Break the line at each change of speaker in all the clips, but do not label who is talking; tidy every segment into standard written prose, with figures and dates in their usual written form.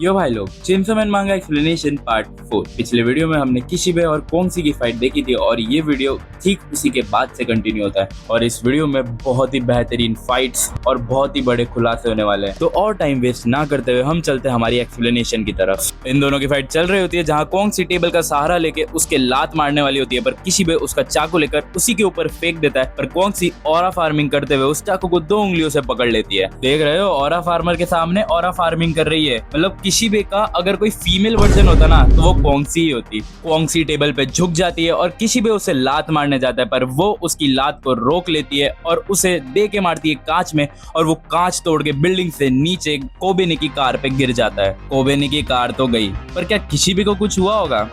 यो भाई लोग, chainsaw man मांगा एक्सप्लेनेशन पार्ट 4। पिछले वीडियो में हमने किशिबे और कोंगसी की फाइट देखी थी और ये वीडियो ठीक उसी के बाद से कंटिन्यू होता है और इस वीडियो में बहुत ही बेहतरीन फाइट्स और बहुत ही बड़े खुलासे होने वाले हैं। तो और टाइम वेस्ट ना करते हुए हम चलते हैं हमारी एक्सप्लेनेशन की तरफ। इन दोनों की फाइट चल रही होती है जहाँ कोंगसी टेबल का सहारा लेके उसके लात मारने वाली होती है, पर किशिबे उसका चाकू लेकर उसी के ऊपर फेंक देता है, पर कोंगसी ऑरा फार्मिंग करते हुए उस चाकू को 2 उंगलियों से पकड़ लेती है। देख रहे हो, ऑरा फार्मर के सामने ऑरा फार्मिंग कर रही है। मतलब किशिबे का अगर कोई फीमेल वर्जन होता ना तो वो कोंगसी ही होती। कोंगसी टेबल पे झुक जाती है और किशिबे उसे लात मारने जाता है, पर वो उसकी लात को रोक लेती है और उसे दे के मारती है कांच में और वो कांच तोड़ के बिल्डिंग से नीचे कोबेनी की कार पे गिर जाता है। कोबेनी की कार तो गई, पर क्या किशिबे को कुछ हुआ होगा?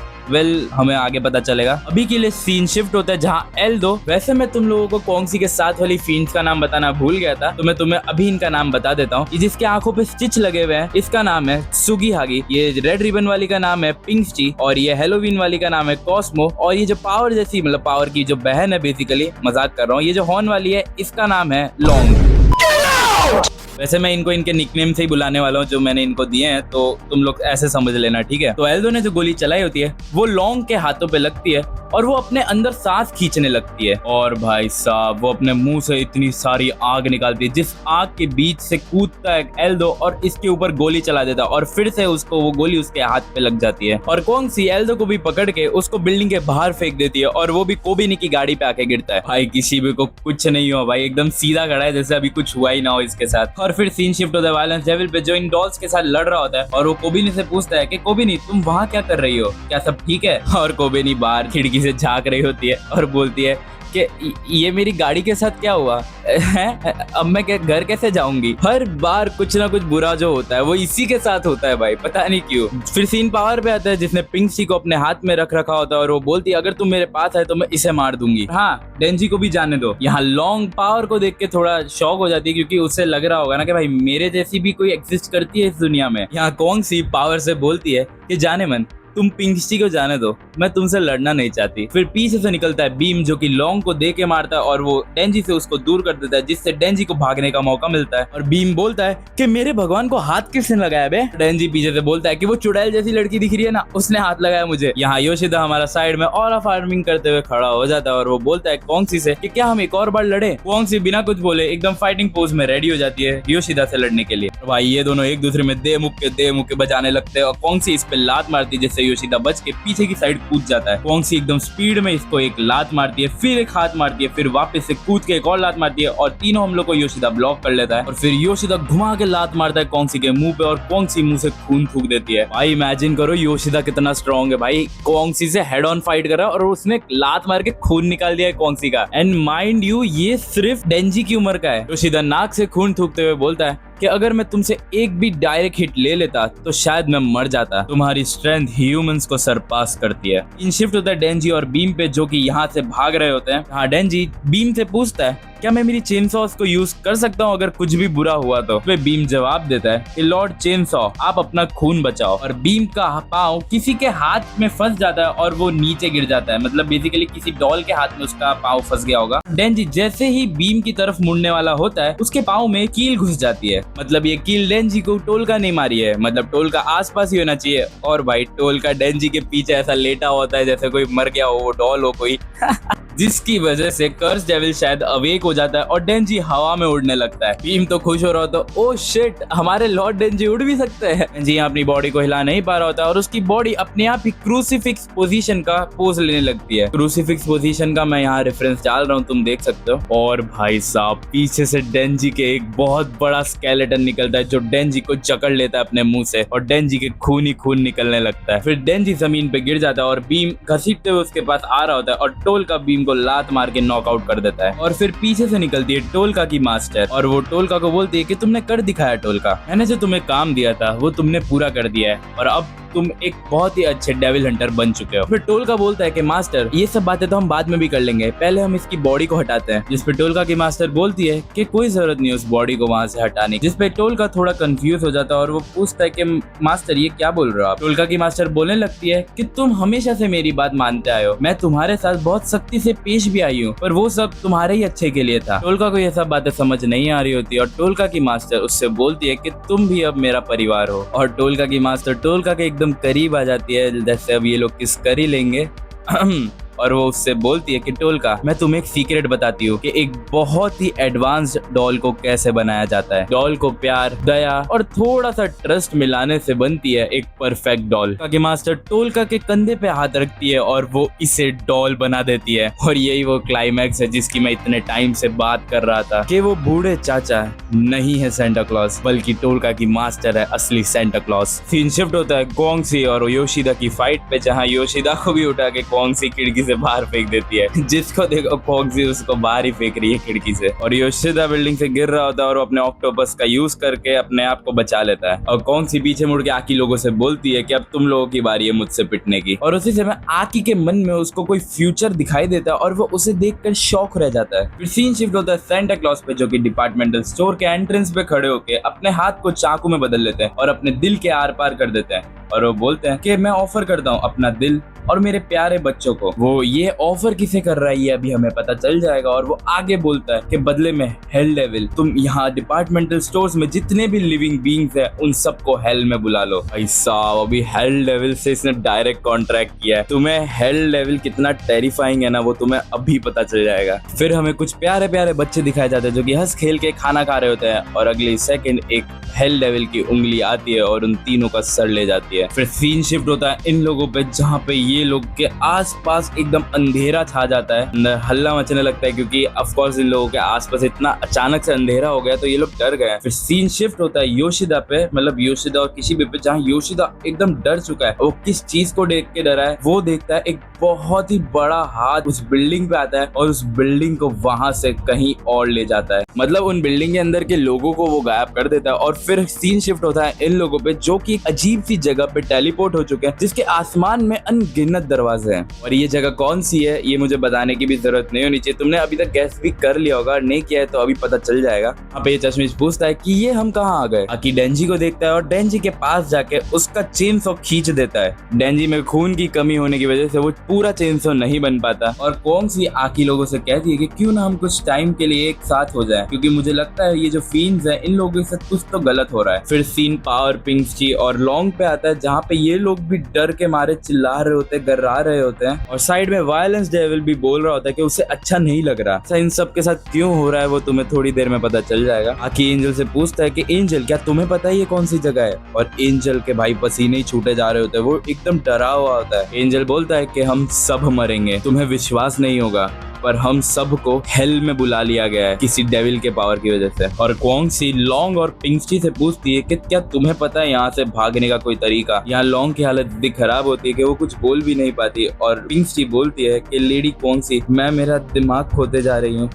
हमें आगे पता चलेगा। अभी के लिए सीन शिफ्ट होता है जहाँ एल्दो, वैसे मैं तुम लोगों को कोंगसी के साथ वाली फिएंड्स का नाम बताना भूल गया था, तो मैं तुम्हें अभी इनका नाम बता देता हूँ। जिसके आंखों पे स्टिच लगे हुए हैं इसका नाम है सुगीहागी, ये रेड रिबन वाली का नाम है पिंकची और ये हेलोवीन वाली का नाम है कॉस्मो और ये जो पावर जैसी मतलब पावर की जो बहन है, बेसिकली मजाक कर रहा हूँ, ये जो हॉर्न वाली है इसका नाम है लॉन्ग। वैसे मैं इनको इनके निकनेम से ही बुलाने वाला हूँ जो मैंने इनको दिए हैं, तो तुम लोग ऐसे समझ लेना, ठीक है। तो एल्दो ने जो गोली चलाई होती है वो लॉन्ग के हाथों पे लगती है और वो अपने अंदर सांस खींचने लगती है और भाई साहब वो अपने मुंह से इतनी सारी आग निकालती है, जिस आग के बीच से कूदता है एल्दो और इसके ऊपर गोली चला देता है और फिर से उसको वो गोली उसके हाथ पे लग जाती है और कोंगसी एल्दो को भी पकड़ के उसको बिल्डिंग के बाहर फेंक देती है और वो भी कोबेनी की गाड़ी पे आके गिरता है। भाई किशिबे को कुछ नहीं हुआ भाई, एकदम सीधा खड़ा है जैसे अभी कुछ हुआ ही ना हो इसके साथ। और फिर सीन शिफ्ट होता है वायलेंस डेविल पे जो इन डॉल्स के साथ लड़ रहा होता है और वो कोबेनी से पूछता है कि कोबेनी तुम वहाँ क्या कर रही हो, क्या सब ठीक है? और कोबेनी बाहर खिड़की से झांक रही होती है और बोलती है कि ये मेरी गाड़ी के साथ क्या हुआ है, अब मैं घर कैसे जाऊंगी? हर बार कुछ ना कुछ बुरा जो होता है वो इसी के साथ होता है भाई, पता नहीं क्यों। फिर सीन पावर पे आता है जिसने पिंकसी को अपने हाथ में रख रखा होता है और वो बोलती है अगर तुम मेरे पास है तो मैं इसे मार दूंगी, हाँ डेंजी को भी जाने दो। यहाँ लॉन्ग पावर को देख के थोड़ा शॉक हो जाती है क्योंकि उससे लग रहा होगा ना कि भाई मेरे जैसी भी कोई एग्जिस्ट करती है इस दुनिया में। यहाँ कोंगसी पावर से बोलती है कि जाने मन तुम पिंकसी को जाने दो, मैं तुमसे लड़ना नहीं चाहती। फिर पीछे से निकलता है बीम जो कि लॉन्ग को दे के मारता है और वो डेंजी से उसको दूर कर देता है, जिससे डेंजी को भागने का मौका मिलता है और बीम बोलता है कि मेरे भगवान को हाथ किसने लगाया बे? डेंजी पीछे से बोलता है कि वो चुड़ैल जैसी लड़की दिख रही है ना, उसने हाथ लगाया मुझे। यहाँ योशिदा हमारा साइड में ऑरा फार्मिंग करते हुए खड़ा हो जाता है और वो बोलता है कोंगसी से कि क्या हम एक और बार लड़े? कोंगसी बिना कुछ बोले एकदम फाइटिंग पोज में रेडी हो जाती है योशिदा से लड़ने के लिए। तो भाई ये दोनों एक दूसरे में दे मुक्के बजाने लगते हैं और कोंगसी इस पे लात मारती है जिससे योशिदा बच के पीछे की साइड कूद जाता है। कोंगसी एकदम स्पीड में इसको एक लात मारती है, फिर एक हाथ मारती है, फिर वापस से कूद के एक और लात मारती है और तीनों हमलों को योशिदा ब्लॉक कर लेता है और फिर योशिदा घुमा के लात मारता है कोंगसी के मुंह पे और कोंगसी मुंह से खून थूक देती है। भाई इमेजिन करो योशिदा कितना स्ट्रॉन्ग है भाई, कोंगसी से हेड ऑन फाइट कर रहा है और उसने लात मार के खून निकाल दिया है कोंगसी का। एंड माइंड यू ये सिर्फ डेंजी की उम्र का है। योशिदा नाक से खून थूकते हुए बोलता है कि अगर मैं तुमसे एक भी डायरेक्ट हिट ले लेता तो शायद मैं मर जाता। तुम्हारी स्ट्रेंथ ह्यूमंस को सरपास करती है। इन शिफ्ट होता है डेंजी और बीम पे जो कि यहाँ से भाग रहे होते हैं। हाँ डेंजी बीम से पूछता है क्या मैं मेरी चेनसॉस को यूज कर सकता हूँ अगर कुछ भी बुरा हुआ तो? बीम जवाब देता है कि लॉर्ड चेनसॉ आप अपना खून बचाओ और बीम का पाँव किसी के हाथ में फंस जाता है और वो नीचे गिर जाता है, मतलब बेसिकली किसी डॉल के हाथ में उसका पाँव फंस गया होगा। डेंजी जैसे ही बीम की तरफ मुड़ने वाला होता है उसके पाँव में कील घुस जाती है, मतलब ये कील डेंजी को टोलका नहीं मारी है, मतलब टोलका आसपास ही होना चाहिए और भाई टोलका डेंजी के पीछे ऐसा लेटा होता है जैसे कोई मर गया हो, डॉल हो कोई जिसकी वजह से कर्स डेविल शायद अवेक हो जाता है और डेंजी हवा में उड़ने लगता है। बीम तो खुश हो रहा होता है, ओ शिट हमारे लॉर्ड डेंजी उड़ भी सकते हैं। डेंजी अपनी बॉडी को हिला नहीं पा रहा होता और उसकी बॉडी अपने आप ही क्रूसीफिक्स पोजीशन का पोज लेने लगती है। क्रूसीफिक्स पोजीशन का मैं यहाँ रेफरेंस डाल रहा हूँ, तुम देख सकते हो। और भाई साहब पीछे से डेंजी के एक बहुत बड़ा स्केलेटन निकलता है जो डेंजी को जकड़ लेता है अपने मुंह से और डेंजी के खून ही खून निकलने लगता है। फिर डेंजी जमीन पे गिर जाता है और बीम घसीटते हुए उसके पास आ रहा होता है और टोल का बीम को लात मार के नॉकआउट कर देता है। और फिर पीछे से निकलती है टोलका की मास्टर और वो टोलका को बोलती है कि तुमने कर दिखाया टोलका, मैंने जो तुम्हें काम दिया था वो तुमने पूरा कर दिया है और अब तुम एक बहुत ही अच्छे डेविल हंटर बन चुके हो। फिर टोलका बोलता है कि मास्टर ये सब बातें तो हम बाद में भी कर लेंगे, पहले हम इसकी बॉडी को हटाते हैं। जिस पे टोलका की मास्टर बोलती है कि कोई जरूरत नहीं उस बॉडी को वहां से हटाने की। जिस पे टोलका थोड़ा कंफ्यूज हो जाता है और वो पूछता है कि मास्टर ये क्या बोल रहे हो आप। टोलका की मास्टर बोलने लगती है कि तुम हमेशा से मेरी बात मानते आए हो, मैं तुम्हारे साथ बहुत सख्ती से पेश भी आई हूँ, पर वो सब तुम्हारे ही अच्छे के लिए था। टोलका को ये सब बातें समझ नहीं आ रही होती और टोलका की मास्टर उससे बोलती है कि तुम भी अब मेरा परिवार हो। और टोलका की मास्टर टोलका के एकदम करीब आ जाती है, जैसे अब ये लोग किस कर ही लेंगे। और वो उससे बोलती है कि टोलका मैं तुम्हें एक सीक्रेट बताती हूँ कि एक बहुत ही एडवांस्ड डॉल को कैसे बनाया जाता है। डॉल को प्यार, दया और थोड़ा सा ट्रस्ट मिलाने से बनती है एक परफेक्ट डॉल। टोलका की मास्टर टोलका के कंधे पे हाथ रखती है और वो इसे डॉल बना देती है। और यही वो क्लाइमैक्स है जिसकी मैं इतने टाइम से बात कर रहा था कि वो बूढ़े चाचा नहीं है सेंटा क्लॉज, बल्कि टोलका की मास्टर है असली सेंटा क्लॉज। सीन शिफ्ट होता है कोंगसी और योशिदा की फाइट पे, जहाँ योशिदा को भी उठा के कोंगसी खिड़की से बाहर फेंक देती है। जिसको देखो कोंगसी उसको बाहर ही फेंक रही है खिड़की से। और योशिदा बिल्डिंग से गिर रहा होता है और वो अपने ऑक्टोपस का यूज करके अपने आप को बचा लेता है। और कोंगसी पीछे मुड़ के आकी लोगों से बोलती है कि अब तुम लोगों की बारी है मुझसे पिटने की। और उसी समय आकी के मन में उसको कोई फ्यूचर दिखाई देता है और वो उसे देखकर शॉक रह जाता है। फिर सीन शिफ्ट होता है सेंटा क्लॉज पे, जो कि डिपार्टमेंटल स्टोर के एंट्रेंस पे खड़े होके अपने हाथ को चाकू में बदल लेते हैं और अपने दिल के आर पार कर देते हैं। और वो बोलते हैं कि मैं ऑफर करता हूँ अपना दिल और मेरे प्यारे बच्चों को। वो ये ऑफर किसे कर रहा है ये अभी हमें पता चल जाएगा। और वो आगे बोलता है कि बदले में हेल डेविल, तुम यहाँ डिपार्टमेंटल स्टोर्स में जितने भी लिविंग बीइंग्स है उन सबको हेल में बुला लो। भाई साहब अभी हेल डेविल से इसने डायरेक्ट कॉन्ट्रैक्ट किया है। तुम्हें हेल डेविल कितना टेरिफाइंग है ना, वो तुम्हें अभी पता चल जाएगा। फिर हमें कुछ प्यारे प्यारे बच्चे दिखाए जाते हैं जो कि हंस खेल के खाना खा रहे होते हैं और अगले सेकंड एक हेल डेविल की उंगली आती है और उन तीनों का सर ले जाती है। फिर सीन शिफ्ट होता है इन लोगों पे, जहाँ पे ये लोग के आसपास एकदम अंधेरा छा जाता है, अंदर हल्ला मचने लगता है क्योंकि ऑफ कोर्स इन लोगों के आसपास इतना अचानक से अंधेरा हो गया तो ये लोग डर गए। फिर सीन शिफ्ट होता है योशिदा पे, मतलब योशिदा और किशिबे पे, जहाँ योशिदा एकदम डर चुका है। वो किस चीज को देख के डरा है वो देखता है, एक बहुत ही बड़ा हाथ उस बिल्डिंग पे आता है और उस बिल्डिंग को वहां से कहीं और ले जाता है, मतलब उन बिल्डिंग के अंदर के लोगों को वो गायब कर देता है। और फिर सीन शिफ्ट होता है इन लोगों पे जो कि एक अजीब सी जगह पे टेलीपोर्ट हो चुके हैं, जिसके आसमान में अनगिनत दरवाजे हैं। और ये जगह कौन सी है ये मुझे बताने की भी जरूरत नहीं होनी चाहिए, तुमने अभी तक गैस भी कर लिया होगा, नहीं किया है तो अभी पता चल जाएगा। यहाँ पे ये चश्मिश पूछता है कि ये हम कहाँ आ गए। आकी डेंजी को देखता है और डेंजी के पास जाके उसका चेन सॉ खींच देता है। डेंजी में खून की कमी होने की वजह से वो पूरा चेन सॉ नहीं बन पाता। और कोंगसी आकी लोगों से कहती है कि क्यों ना हम कुछ टाइम के लिए एक साथ हो जाए, क्योंकि मुझे लगता है ये जो फील्ड्स है इन लोगों के साथ कुछ तो गलत हो रहा है। फिर सीन पावर, पिंक्सची और लॉन्ग पे आता है, जहाँ पे ये लोग भी डर के मारे चिल्ला रहे होते हैं, गर्रा रहे होते हैं। और साइड में वायलेंस डेविल भी बोल रहा होता है कि उसे अच्छा नहीं लग रहा। इन सब के साथ क्यों हो रहा है वो तुम्हें थोड़ी देर में पता चल जाएगा। आकी एंजल से पूछता है कि एंजल क्या तुम्हें पता है ये कौन सी जगह है। और एंजल के भाई पसीने ही छूटे जा रहे होते हैं, वो एकदम डरा हुआ होता है। एंजल बोलता है कि हम सब मरेंगे, तुम्हें विश्वास नहीं होगा पर हम सबको हेल में बुला लिया गया है किसी डेविल के पावर की वजह से। और कोंगसी लॉन्ग और पिंक्सची से पूछती है कि क्या तुम्हें पता है यहाँ से भागने का कोई तरीका। यहाँ लॉन्ग की हालत इतनी खराब होती है कि वो कुछ बोल भी नहीं पाती। और पिंक्सची बोलती है कि लेडी कोंगसी मैं मेरा दिमाग खोते जा रही हूँ,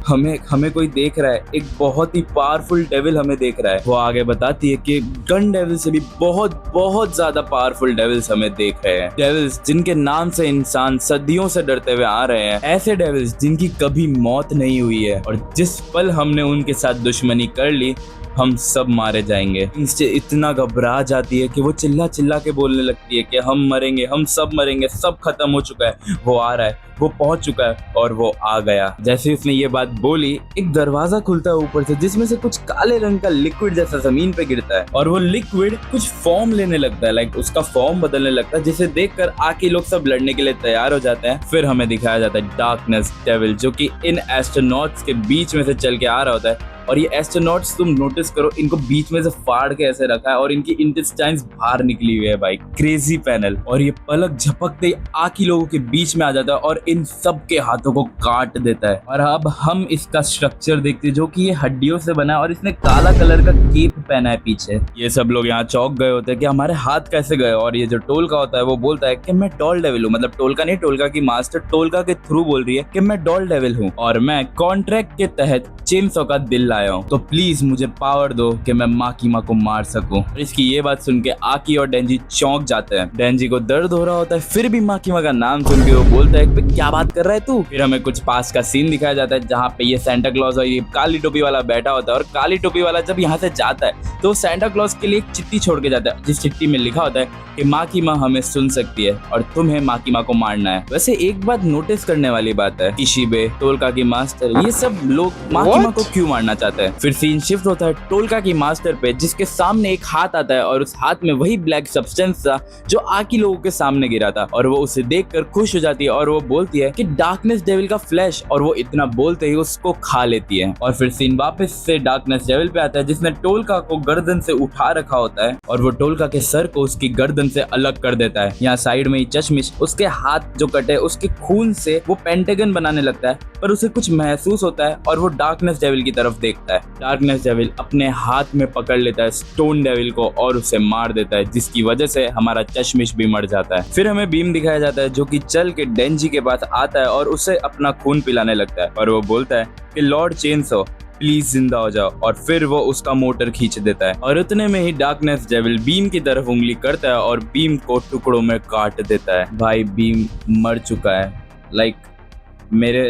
हमें कोई देख रहा है, एक बहुत ही पावरफुल डेविल हमें देख रहा है। वो आगे बताती है कि गन डेविल से भी बहुत बहुत ज्यादा पावरफुल डेविल्स हमें देख रहे हैं, डेविल्स जिनके नाम से इंसान सदियों से डरते हुए आ रहे हैं, ऐसे डेविल्स की कभी मौत नहीं हुई है और जिस पल हमने उनके साथ दुश्मनी कर ली हम सब मारे जाएंगे। इससे इतना घबरा जाती है कि वो चिल्ला चिल्ला के बोलने लगती है कि हम मरेंगे, हम सब मरेंगे, सब खत्म हो चुका है, वो आ रहा है, वो पहुंच चुका है। और वो आ गया। जैसे उसने ये बात बोली एक दरवाजा खुलता है ऊपर से, जिसमें से कुछ काले रंग का लिक्विड जैसा जमीन पे गिरता है और वो लिक्विड कुछ फॉर्म लेने लगता है, लाइक उसका फॉर्म बदलने लगता है, जिसे देखकर आके लोग सब लड़ने के लिए तैयार हो जाते हैं। फिर हमें दिखाया जाता है डार्कनेस डेविल, जो कि इन एस्ट्रोनॉट्स के बीच में से चल के आ रहा होता है। और ये एस्ट्रोनॉट्स तुम नोटिस करो, इनको बीच में से फाड़ के ऐसे रखा है और इनकी इंटेस्टाइन्स बाहर निकली हुई है भाई, क्रेजी पैनल। और ये पलक झपकते आकी लोगों के बीच में आ जाता है और इन सब के हाथों को काट देता है। और अब हम इसका स्ट्रक्चर देखते हैं जो कि ये हड्डियों से बना है और इसने काला कलर का केप पहना है पीछे। ये सब लोग यहाँ चौंक गए होते हैं कि हमारे हाथ कैसे गए। और ये जो टोलका होता है वो बोलता है कि मैं डॉल डेविल हूँ, मतलब टोलका नहीं, टोलका की मास्टर टोलका के थ्रू बोल रही है कि मैं डॉल डेविल हूँ और मैं कॉन्ट्रैक्ट के तहत चेन सॉ का दिल लाया हूँ, तो प्लीज मुझे पावर दो कि मैं माकीमा को मार सकूं। इसकी ये बात सुन के आकी और डेंजी चौंक जाते हैं। डेंजी को दर्द हो रहा होता है, फिर भी माकीमा का नाम सुन के वो बोलता है कि क्या बात कर रहा है तू। फिर हमें कुछ पास का सीन दिखाया जाता है जहाँ पे ये सेंटा क्लॉज और ये काली टोपी वाला बैठा होता है, और काली टोपी वाला जब यहाँ से जाता है तो सेंटा क्लॉज के लिए एक चिट्ठी छोड़ के जाता है, जिस चिट्ठी में लिखा होता है कि माकीमा हमें सुन सकती है और तुम्हें माकीमा को मारना है। वैसे एक बात नोटिस करने वाली बात है, किशिबे, टोल्का की मास्टर, ये सब लोग माकीमा को क्यों मारना चाहते हैं। फिर सीन शिफ्ट होता है टोल्का की मास्टर पे, जिसके सामने एक हाथ आता है और उस हाथ में वही ब्लैक सब्सटेंस था जो आकी लोगों के सामने गिरा था, और वो उसे देखकर खुश हो जाती है और वो बोलती है कि डार्कनेस डेविल का फ्लैश, और वो इतना बोलते ही उसको खा लेती है। और फिर सीन वापस से डार्कनेस डेविल पे आता है, जिसने टोल्का को गर्दन से उठा रखा होता है और वो टोल्का के सर को उसकी गर्दन से अलग कर देता है। यहाँ साइड में ही चश्मिश उसके हाथ जो कटे उसके खून से वो पेंटागन बनाने लगता है, पर उसे कुछ महसूस होता है और वो डार्कनेस डेविल की तरफ देखता है। डार्कनेस डेविल अपने हाथ में पकड़ लेता है स्टोन डेविल को और उसे मार देता है, जिसकी वजह से हमारा चश्मिश भी मर जाता है। फिर हमें बीम दिखाया जाता है जो कि चल के डेंजी के पास आता है और उसे अपना खून पिलाने लगता है, और वो बोलता है कि लॉर्ड चेनसो प्लीज जिंदा हो जाओ, और फिर वो उसका मोटर खींच देता है। और उतने में ही डार्कनेस डेविल बीम की तरफ उंगली करता है और बीम को टुकड़ों में काट देता है। भाई बीम मर चुका है। मेरे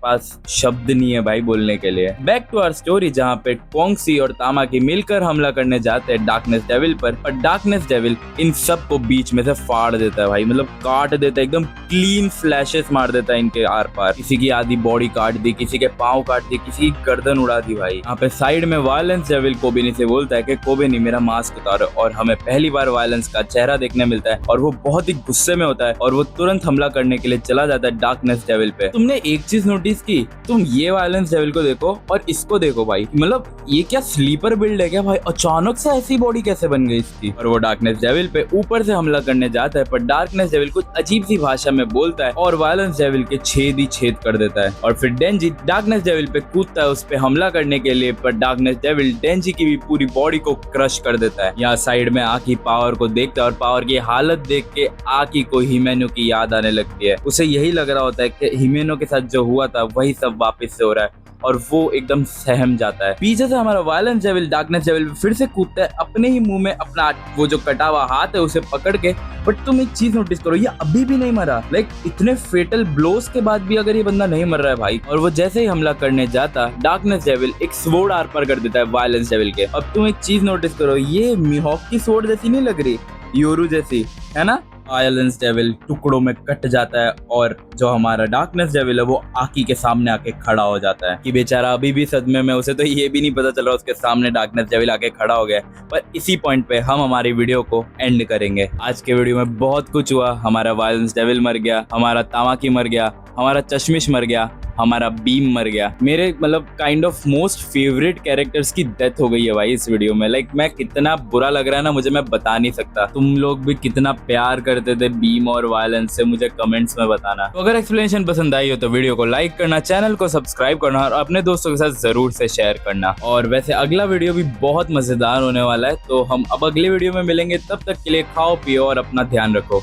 पास शब्द नहीं है भाई बोलने के लिए। बैक टू आवर स्टोरी, जहाँ पे कोंगसी और तामाकी मिलकर हमला करने जाते हैं डार्कनेस डेविल पर, और डार्कनेस डेविल इन सब को बीच में से फाड़ देता है भाई, मतलब काट देता है, एकदम क्लीन फ्लैशेस मार देता है इनके आर पार। किसी की आधी बॉडी काट दी, किसी के पाँव काट दी, किसी की गर्दन उड़ा दी भाई। यहाँ पे साइड में वायलेंस डेविल कोबेनी से बोलता है कि कोबेनी मेरा मास्क उतारो, और हमें पहली बार वायलेंस का चेहरा देखने मिलता है और वो बहुत ही गुस्से में होता है और वो तुरंत हमला करने के लिए चला जाता है डार्कनेस डेविल पे। तुमने एक चीज नोटिस की, तुम ये वायलेंस डेविल को देखो और इसको देखो भाई, मतलब ये क्या स्लीपर बिल्ड है क्या भाई, अचानक से ऐसी बॉडी कैसे बन गई इसकी। और वो डार्कनेस डेविल पे ऊपर से हमला करने जाता है, पर डार्कनेस डेविल कुछ अजीब सी भाषा में बोलता है और वायलेंस डेविल के छेद ही छेद कर देता है। और फिर डेंजी डार्कनेस डेविल पे कूदता है उस पे हमला करने के लिए, पर डार्कनेस डेविल डेंजी की भी पूरी बॉडी को क्रश कर देता है। यहाँ साइड में आकी पावर को देखता है और पावर की हालत देख के आकी को हिमेनो की याद आने लगती है। उसे यही लग रहा होता है कि हिमेनो के साथ जो हुआ था वही सब वापस से हो रहा है, और वो एकदम सहम जाता है। पीछे से हमारा वायलेंस डेविल डार्कनेस डेविल फिर से कूदता है, अपने ही मुंह में अपना वो जो कटा हुआ हाथ है उसे पकड़ के। बट तुम एक चीज नोटिस करो, ये अभी भी नहीं मरा। इतने फेटल ब्लोस के बाद भी अगर ये बंदा नहीं मर रहा है भाई। और वो जैसे ही हमला करने जाता, डार्कनेस डेविल एक स्वॉर्ड आर पार कर देता है वायलेंस डेविल के। अब तुम एक चीज नोटिस करो, ये मिहोक की स्वॉर्ड जैसी नहीं लग रही, योरू जैसी है ना। वायलेंस डेविल टुकड़ों में कट जाता है और जो हमारा डार्कनेस डेविल है वो आकी के सामने आके खड़ा हो जाता है कि बेचारा अभी भी सदमे में, उसे तो ये भी नहीं पता चल रहा उसके सामने डार्कनेस डेविल आके खड़ा हो गया। पर इसी पॉइंट पे हम हमारी वीडियो को एंड करेंगे। आज के वीडियो में बहुत कुछ हुआ, हमारा वायलेंस डेविल मर गया, हमारा तामाकी मर गया, हमारा चश्मिश मर गया, हमारा बीम मर गया। मेरे मतलब kind of most favourite characters की डेथ हो गई है भाई इस वीडियो में। मैं कितना बुरा लग रहा है ना मुझे, मैं बता नहीं सकता। तुम लोग भी कितना प्यार करते थे बीम और वायलेंस से, मुझे कमेंट्स में बताना। तो अगर एक्सप्लेनेशन पसंद आई हो तो वीडियो को लाइक करना, चैनल को सब्सक्राइब करना और अपने दोस्तों के साथ जरूर से शेयर करना। और वैसे अगला वीडियो भी बहुत मजेदार होने वाला है, तो हम अब अगले वीडियो में मिलेंगे। तब तक के लिए खाओ पियो और अपना ध्यान रखो।